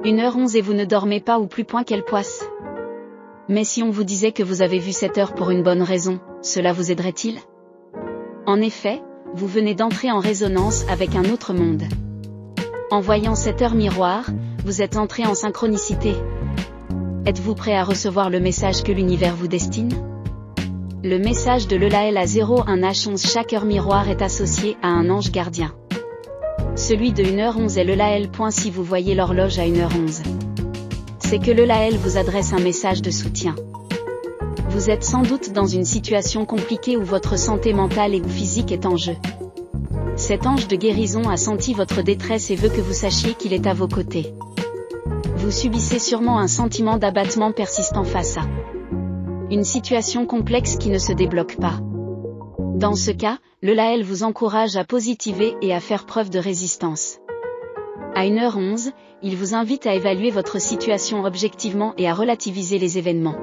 1h11 et vous ne dormez pas ou plus point qu'elle poisse. Mais si on vous disait que vous avez vu cette heure pour une bonne raison, cela vous aiderait-il? En effet, vous venez d'entrer en résonance avec un autre monde. En voyant cette heure miroir, vous êtes entré en synchronicité. Êtes-vous prêt à recevoir le message que l'univers vous destine? Le message de l'ELAL à 01H11. Chaque heure miroir est associée à un ange gardien. Celui de 1h11 est l'ELAL. Si vous voyez l'horloge à 1h11, c'est que l'ELAL vous adresse un message de soutien. Vous êtes sans doute dans une situation compliquée où votre santé mentale et ou physique est en jeu. Cet ange de guérison a senti votre détresse et veut que vous sachiez qu'il est à vos côtés. Vous subissez sûrement un sentiment d'abattement persistant face à une situation complexe qui ne se débloque pas. Dans ce cas, l'ELAL vous encourage à positiver et à faire preuve de résistance. À 1h11, il vous invite à évaluer votre situation objectivement et à relativiser les événements.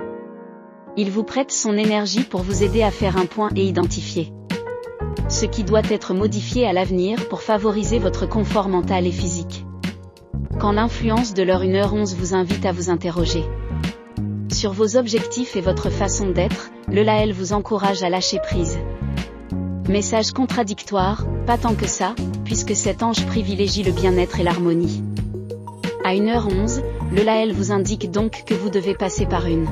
Il vous prête son énergie pour vous aider à faire un point et identifier ce qui doit être modifié à l'avenir pour favoriser votre confort mental et physique. Quand l'influence de l'heure 1h11 vous invite à vous interroger sur vos objectifs et votre façon d'être, l'ELAL vous encourage à lâcher prise. Message contradictoire, pas tant que ça, puisque cet ange privilégie le bien-être et l'harmonie. À 1h11, l'ELAL vous indique donc que vous devez passer par une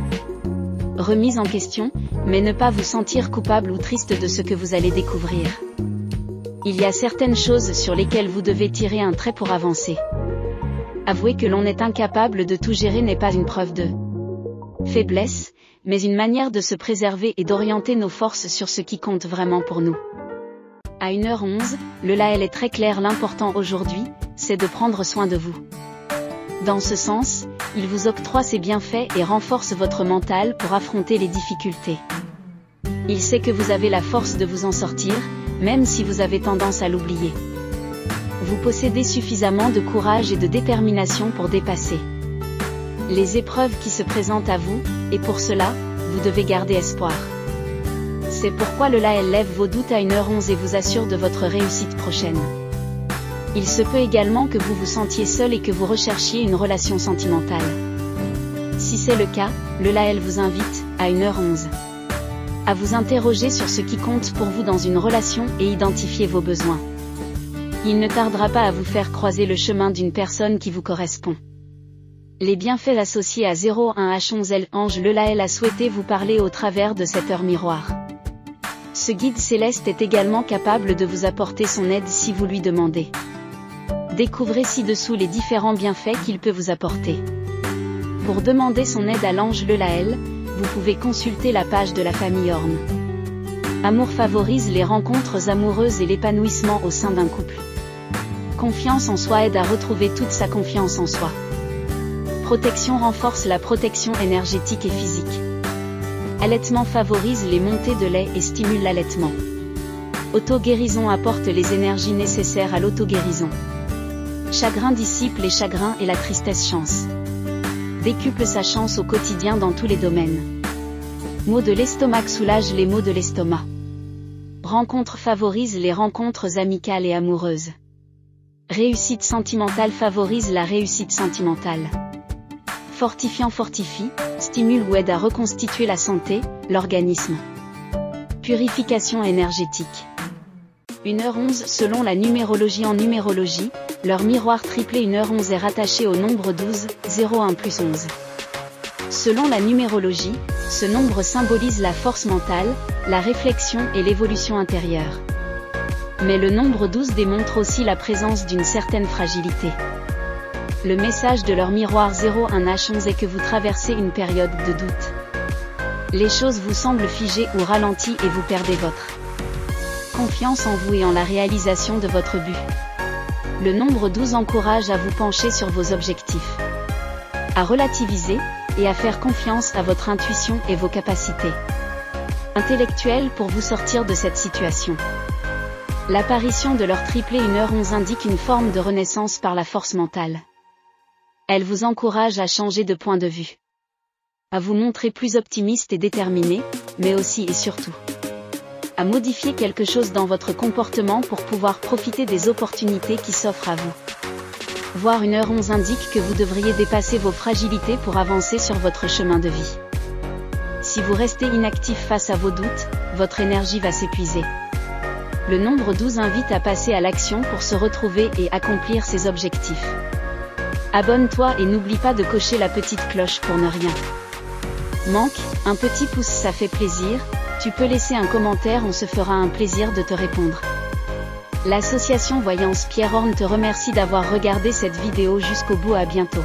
remise en question, mais ne pas vous sentir coupable ou triste de ce que vous allez découvrir. Il y a certaines choses sur lesquelles vous devez tirer un trait pour avancer. Avouer que l'on est incapable de tout gérer n'est pas une preuve de faiblesse, mais une manière de se préserver et d'orienter nos forces sur ce qui compte vraiment pour nous. À 1h11, l'ELAL est très clair. L'important aujourd'hui, c'est de prendre soin de vous. Dans ce sens, il vous octroie ses bienfaits et renforce votre mental pour affronter les difficultés. Il sait que vous avez la force de vous en sortir, même si vous avez tendance à l'oublier. Vous possédez suffisamment de courage et de détermination pour dépasser les épreuves qui se présentent à vous, et pour cela, vous devez garder espoir. C'est pourquoi l'ELAL lève vos doutes à 1h11 et vous assure de votre réussite prochaine. Il se peut également que vous vous sentiez seul et que vous recherchiez une relation sentimentale. Si c'est le cas, l'ELAL vous invite, à 1h11, à vous interroger sur ce qui compte pour vous dans une relation et identifier vos besoins. Il ne tardera pas à vous faire croiser le chemin d'une personne qui vous correspond. Les bienfaits associés à 01H11. L'ange l'ELAL a souhaité vous parler au travers de cette heure miroir. Ce guide céleste est également capable de vous apporter son aide si vous lui demandez. Découvrez ci-dessous les différents bienfaits qu'il peut vous apporter. Pour demander son aide à l'ange l'ELAL, vous pouvez consulter la page de la famille Horn. Amour favorise les rencontres amoureuses et l'épanouissement au sein d'un couple. Confiance en soi aide à retrouver toute sa confiance en soi. Protection renforce la protection énergétique et physique. Allaitement favorise les montées de lait et stimule l'allaitement. Auto-guérison apporte les énergies nécessaires à l'auto-guérison. Chagrin dissipe les chagrins et la tristesse chance. Décuple sa chance au quotidien dans tous les domaines. Maux de l'estomac soulage les maux de l'estomac. Rencontre favorise les rencontres amicales et amoureuses. Réussite sentimentale favorise la réussite sentimentale. Fortifiant fortifie, stimule ou aide à reconstituer la santé, l'organisme. Purification énergétique. 1h11. Selon la numérologie. En numérologie, leur miroir triplé 1h11 est rattaché au nombre 12, 01 plus 11. Selon la numérologie, ce nombre symbolise la force mentale, la réflexion et l'évolution intérieure. Mais le nombre 12 démontre aussi la présence d'une certaine fragilité. Le message de leur miroir 01H11 est que vous traversez une période de doute. Les choses vous semblent figées ou ralenties et vous perdez votre confiance en vous et en la réalisation de votre but. Le nombre 12 encourage à vous pencher sur vos objectifs, à relativiser, et à faire confiance à votre intuition et vos capacités intellectuelles pour vous sortir de cette situation. L'apparition de leur triplé 1h11 indique une forme de renaissance par la force mentale. Elle vous encourage à changer de point de vue, à vous montrer plus optimiste et déterminé, mais aussi et surtout à modifier quelque chose dans votre comportement pour pouvoir profiter des opportunités qui s'offrent à vous. Voire une heure 11 indique que vous devriez dépasser vos fragilités pour avancer sur votre chemin de vie. Si vous restez inactif face à vos doutes, votre énergie va s'épuiser. Le nombre 12 invite à passer à l'action pour se retrouver et accomplir ses objectifs. Abonne-toi et n'oublie pas de cocher la petite cloche pour ne rien manquer. Un petit pouce ça fait plaisir, tu peux laisser un commentaire, on se fera un plaisir de te répondre. L'association Voyance Pierre Horn te remercie d'avoir regardé cette vidéo jusqu'au bout, à bientôt.